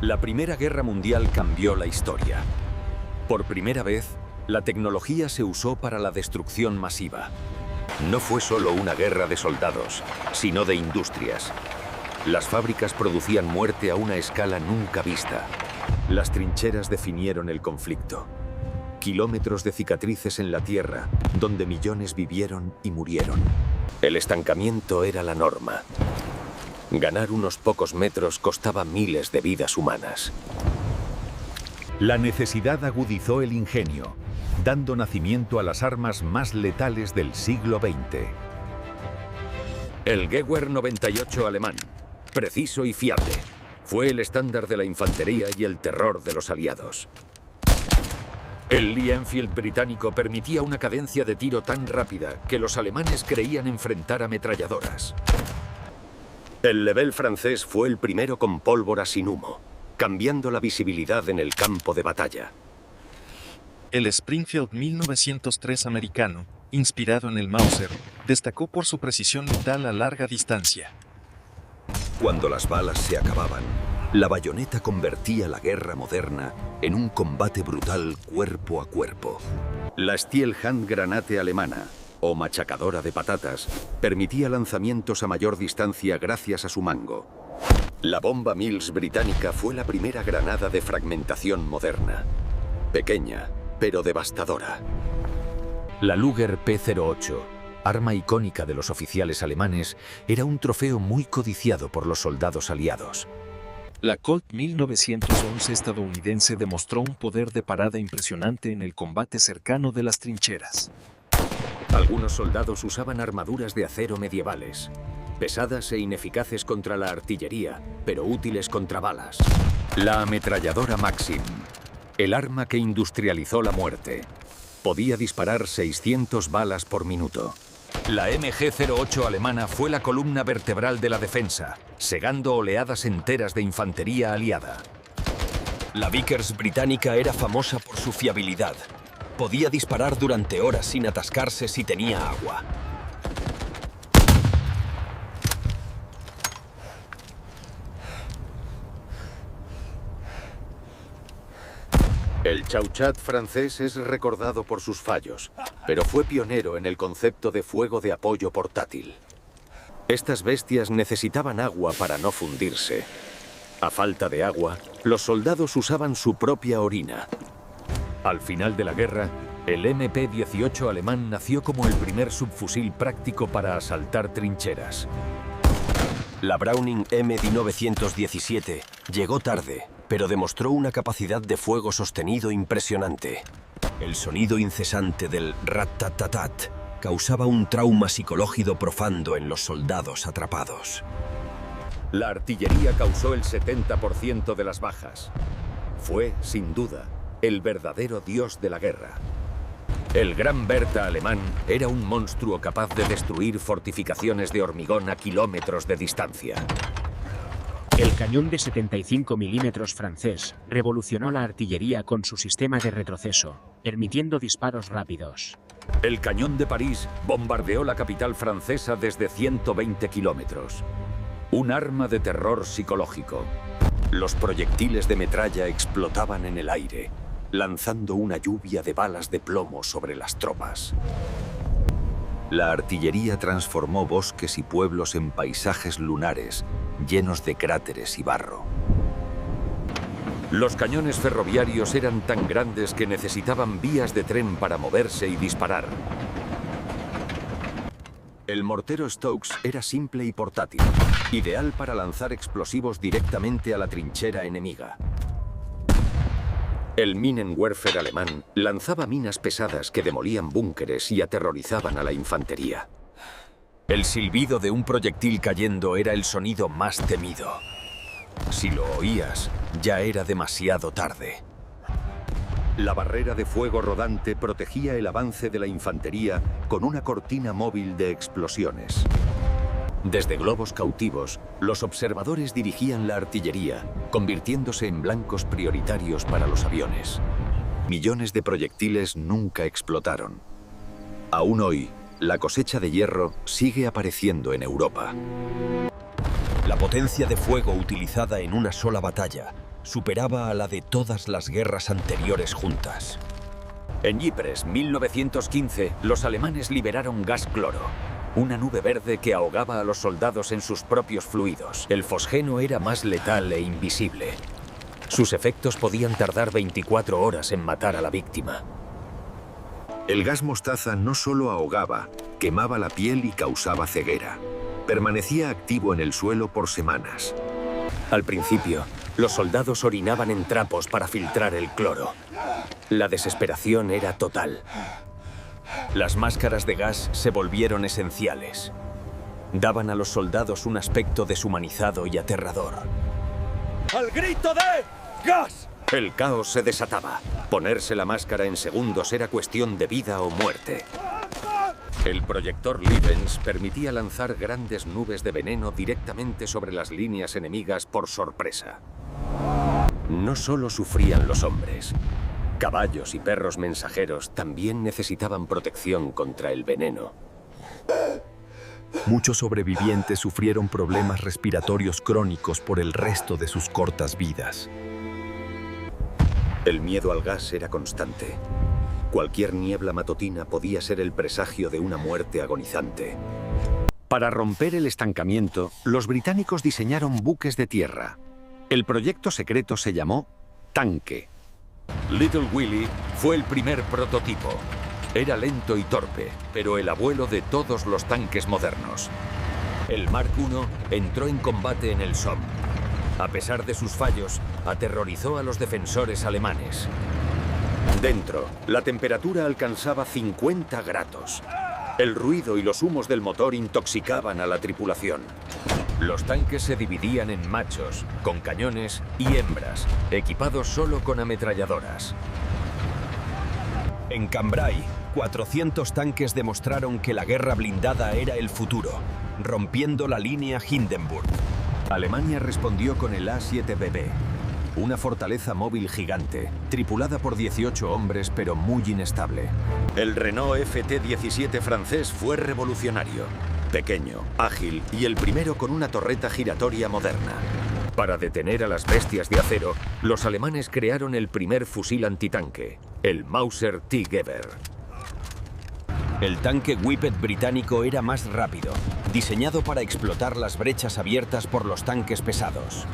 La Primera Guerra Mundial cambió la historia. Por primera vez, la tecnología se usó para la destrucción masiva. No fue solo una guerra de soldados, sino de industrias. Las fábricas producían muerte a una escala nunca vista. Las trincheras definieron el conflicto. Kilómetros de cicatrices en la tierra, donde millones vivieron y murieron. El estancamiento era la norma. Ganar unos pocos metros costaba miles de vidas humanas. La necesidad agudizó el ingenio, dando nacimiento a las armas más letales del siglo XX. El Gewehr 98 alemán, preciso y fiable, fue el estándar de la infantería y el terror de los aliados. El Lee Enfield británico permitía una cadencia de tiro tan rápida que los alemanes creían enfrentar ametralladoras. El Lebel francés fue el primero con pólvora sin humo, cambiando la visibilidad en el campo de batalla. El Springfield 1903 americano, inspirado en el Mauser, destacó por su precisión letal a larga distancia. Cuando las balas se acababan, la bayoneta convertía la guerra moderna en un combate brutal cuerpo a cuerpo. La Steel Hand Granate alemana, o machacadora de patatas, permitía lanzamientos a mayor distancia gracias a su mango. La bomba Mills británica fue la primera granada de fragmentación moderna. Pequeña, pero devastadora. La Luger P-08, arma icónica de los oficiales alemanes, era un trofeo muy codiciado por los soldados aliados. La Colt 1911 estadounidense demostró un poder de parada impresionante en el combate cercano de las trincheras. Algunos soldados usaban armaduras de acero medievales, pesadas e ineficaces contra la artillería, pero útiles contra balas. La ametralladora Maxim, el arma que industrializó la muerte, podía disparar 600 balas por minuto. La MG-08 alemana fue la columna vertebral de la defensa, segando oleadas enteras de infantería aliada. La Vickers británica era famosa por su fiabilidad. Podía disparar durante horas sin atascarse si tenía agua. El Chauchat francés es recordado por sus fallos, pero fue pionero en el concepto de fuego de apoyo portátil. Estas bestias necesitaban agua para no fundirse. A falta de agua, los soldados usaban su propia orina. Al final de la guerra, el MP-18 alemán nació como el primer subfusil práctico para asaltar trincheras. La Browning MD-917 llegó tarde, pero demostró una capacidad de fuego sostenido impresionante. El sonido incesante del rat-tat-tat-tat causaba un trauma psicológico profundo en los soldados atrapados. La artillería causó el 70% de las bajas. Fue, sin duda, el verdadero dios de la guerra. El Gran Bertha alemán era un monstruo capaz de destruir fortificaciones de hormigón a kilómetros de distancia. El cañón de 75 milímetros francés revolucionó la artillería con su sistema de retroceso, permitiendo disparos rápidos. El cañón de París bombardeó la capital francesa desde 120 kilómetros. Un arma de terror psicológico. Los proyectiles de metralla explotaban en el aire, lanzando una lluvia de balas de plomo sobre las tropas. La artillería transformó bosques y pueblos en paisajes lunares, llenos de cráteres y barro. Los cañones ferroviarios eran tan grandes que necesitaban vías de tren para moverse y disparar. El mortero Stokes era simple y portátil, ideal para lanzar explosivos directamente a la trinchera enemiga. El Minenwerfer alemán lanzaba minas pesadas que demolían búnkeres y aterrorizaban a la infantería. El silbido de un proyectil cayendo era el sonido más temido. Si lo oías, ya era demasiado tarde. La barrera de fuego rodante protegía el avance de la infantería con una cortina móvil de explosiones. Desde globos cautivos, los observadores dirigían la artillería, convirtiéndose en blancos prioritarios para los aviones. Millones de proyectiles nunca explotaron. Aún hoy, la cosecha de hierro sigue apareciendo en Europa. La potencia de fuego utilizada en una sola batalla superaba a la de todas las guerras anteriores juntas. En Ypres, 1915, los alemanes liberaron gas cloro, una nube verde que ahogaba a los soldados en sus propios fluidos. El fosgeno era más letal e invisible. Sus efectos podían tardar 24 horas en matar a la víctima. El gas mostaza no solo ahogaba, quemaba la piel y causaba ceguera. Permanecía activo en el suelo por semanas. Al principio, los soldados orinaban en trapos para filtrar el cloro. La desesperación era total. Las máscaras de gas se volvieron esenciales. Daban a los soldados un aspecto deshumanizado y aterrador. ¡Al grito de gas! El caos se desataba. Ponerse la máscara en segundos era cuestión de vida o muerte. El proyector Livens permitía lanzar grandes nubes de veneno directamente sobre las líneas enemigas por sorpresa. No solo sufrían los hombres. Caballos y perros mensajeros también necesitaban protección contra el veneno. Muchos sobrevivientes sufrieron problemas respiratorios crónicos por el resto de sus cortas vidas. El miedo al gas era constante. Cualquier niebla matutina podía ser el presagio de una muerte agonizante. Para romper el estancamiento, los británicos diseñaron buques de tierra. El proyecto secreto se llamó Tanque. Little Willie fue el primer prototipo. Era lento y torpe, pero el abuelo de todos los tanques modernos. El Mark I entró en combate en el Somme. A pesar de sus fallos, aterrorizó a los defensores alemanes. Dentro, la temperatura alcanzaba 50 grados. El ruido y los humos del motor intoxicaban a la tripulación. Los tanques se dividían en machos, con cañones, y hembras, equipados solo con ametralladoras. En Cambrai, 400 tanques demostraron que la guerra blindada era el futuro, rompiendo la línea Hindenburg. Alemania respondió con el A-7BB, una fortaleza móvil gigante, tripulada por 18 hombres pero muy inestable. El Renault FT-17 francés fue revolucionario, pequeño, ágil y el primero con una torreta giratoria moderna. Para detener a las bestias de acero, los alemanes crearon el primer fusil antitanque, el Mauser T-Gewehr. El tanque Whippet británico era más rápido, diseñado para explotar las brechas abiertas por los tanques pesados.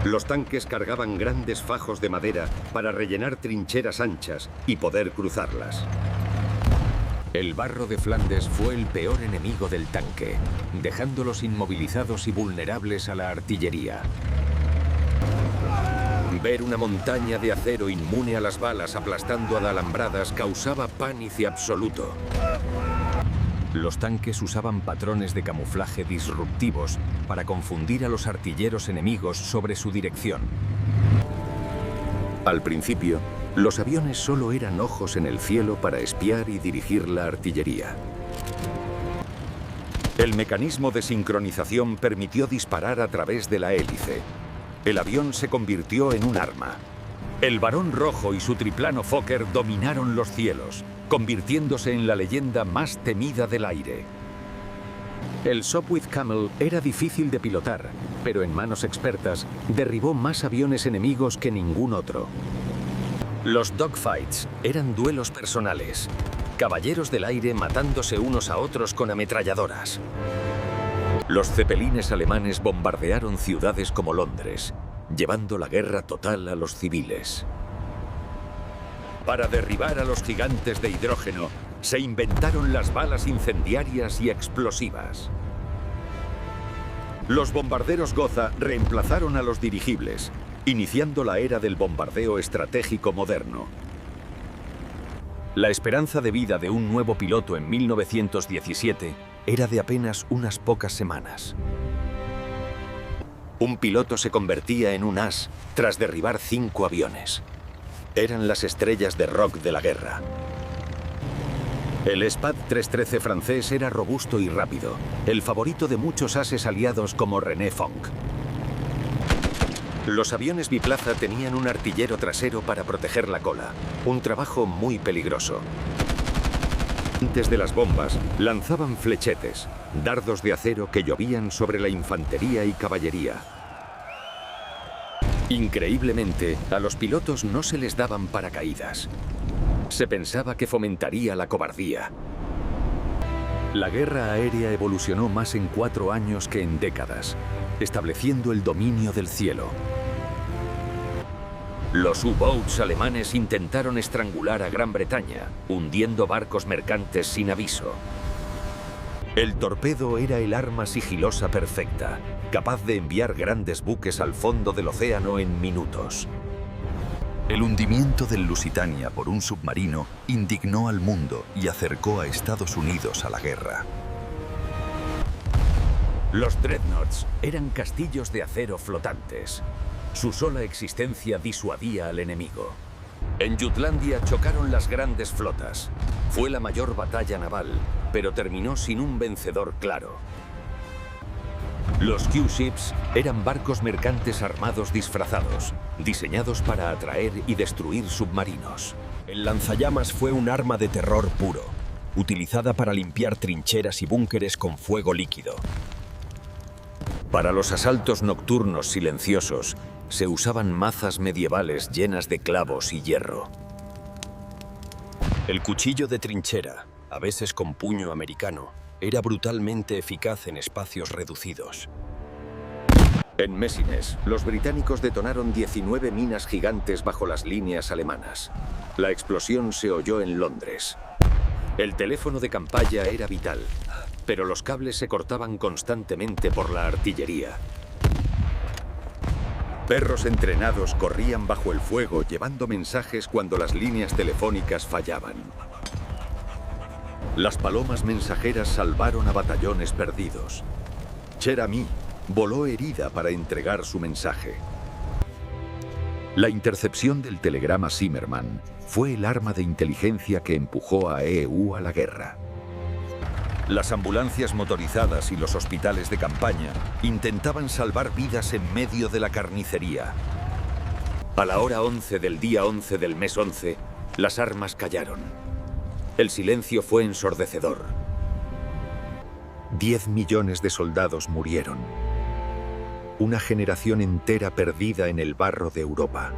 Los tanques cargaban grandes fajos de madera para rellenar trincheras anchas y poder cruzarlas. El barro de Flandes fue el peor enemigo del tanque, dejándolos inmovilizados y vulnerables a la artillería. Ver una montaña de acero inmune a las balas aplastando a alambradas causaba pánico absoluto. Los tanques usaban patrones de camuflaje disruptivos para confundir a los artilleros enemigos sobre su dirección. Al principio, los aviones solo eran ojos en el cielo para espiar y dirigir la artillería. El mecanismo de sincronización permitió disparar a través de la hélice. El avión se convirtió en un arma. El Barón Rojo y su triplano Fokker dominaron los cielos, convirtiéndose en la leyenda más temida del aire. El Sopwith Camel era difícil de pilotar, pero en manos expertas derribó más aviones enemigos que ningún otro. Los dogfights eran duelos personales, caballeros del aire matándose unos a otros con ametralladoras. Los cepelines alemanes bombardearon ciudades como Londres, llevando la guerra total a los civiles. Para derribar a los gigantes de hidrógeno, se inventaron las balas incendiarias y explosivas. Los bombarderos Gotha reemplazaron a los dirigibles, iniciando la era del bombardeo estratégico moderno. La esperanza de vida de un nuevo piloto en 1917 era de apenas unas pocas semanas. Un piloto se convertía en un as tras derribar 5 aviones. Eran las estrellas de rock de la guerra. El SPAD 313 francés era robusto y rápido, el favorito de muchos ases aliados como René Fonck. Los aviones biplaza tenían un artillero trasero para proteger la cola, un trabajo muy peligroso. Antes de las bombas, lanzaban flechetes, dardos de acero que llovían sobre la infantería y caballería. Increíblemente, a los pilotos no se les daban paracaídas. Se pensaba que fomentaría la cobardía. La guerra aérea evolucionó más en 4 años que en décadas, estableciendo el dominio del cielo. Los U-boats alemanes intentaron estrangular a Gran Bretaña, hundiendo barcos mercantes sin aviso. El torpedo era el arma sigilosa perfecta, capaz de enviar grandes buques al fondo del océano en minutos. El hundimiento del Lusitania por un submarino indignó al mundo y acercó a Estados Unidos a la guerra. Los dreadnoughts eran castillos de acero flotantes. Su sola existencia disuadía al enemigo. En Jutlandia chocaron las grandes flotas. Fue la mayor batalla naval, pero terminó sin un vencedor claro. Los Q-ships eran barcos mercantes armados disfrazados, diseñados para atraer y destruir submarinos. El lanzallamas fue un arma de terror puro, utilizada para limpiar trincheras y búnkeres con fuego líquido. Para los asaltos nocturnos silenciosos, se usaban mazas medievales llenas de clavos y hierro. El cuchillo de trinchera, a veces con puño americano, era brutalmente eficaz en espacios reducidos. En Messines, los británicos detonaron 19 minas gigantes bajo las líneas alemanas. La explosión se oyó en Londres. El teléfono de Campalla era vital, pero los cables se cortaban constantemente por la artillería. Perros entrenados corrían bajo el fuego llevando mensajes cuando las líneas telefónicas fallaban. Las palomas mensajeras salvaron a batallones perdidos. Cher Ami voló herida para entregar su mensaje. La intercepción del telegrama Zimmermann fue el arma de inteligencia que empujó a EU a la guerra. Las ambulancias motorizadas y los hospitales de campaña intentaban salvar vidas en medio de la carnicería. A la hora 11 del día 11 del mes 11, las armas callaron. El silencio fue ensordecedor. 10 millones de soldados murieron. Una generación entera perdida en el barro de Europa.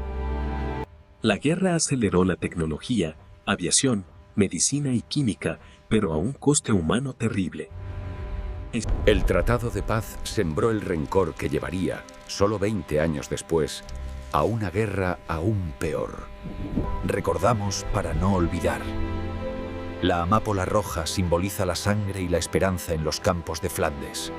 La guerra aceleró la tecnología, aviación, medicina y química, pero a un coste humano terrible. El Tratado de Paz sembró el rencor que llevaría, solo 20 años después, a una guerra aún peor. Recordamos para no olvidar. La amápola roja simboliza la sangre y la esperanza en los campos de Flandes.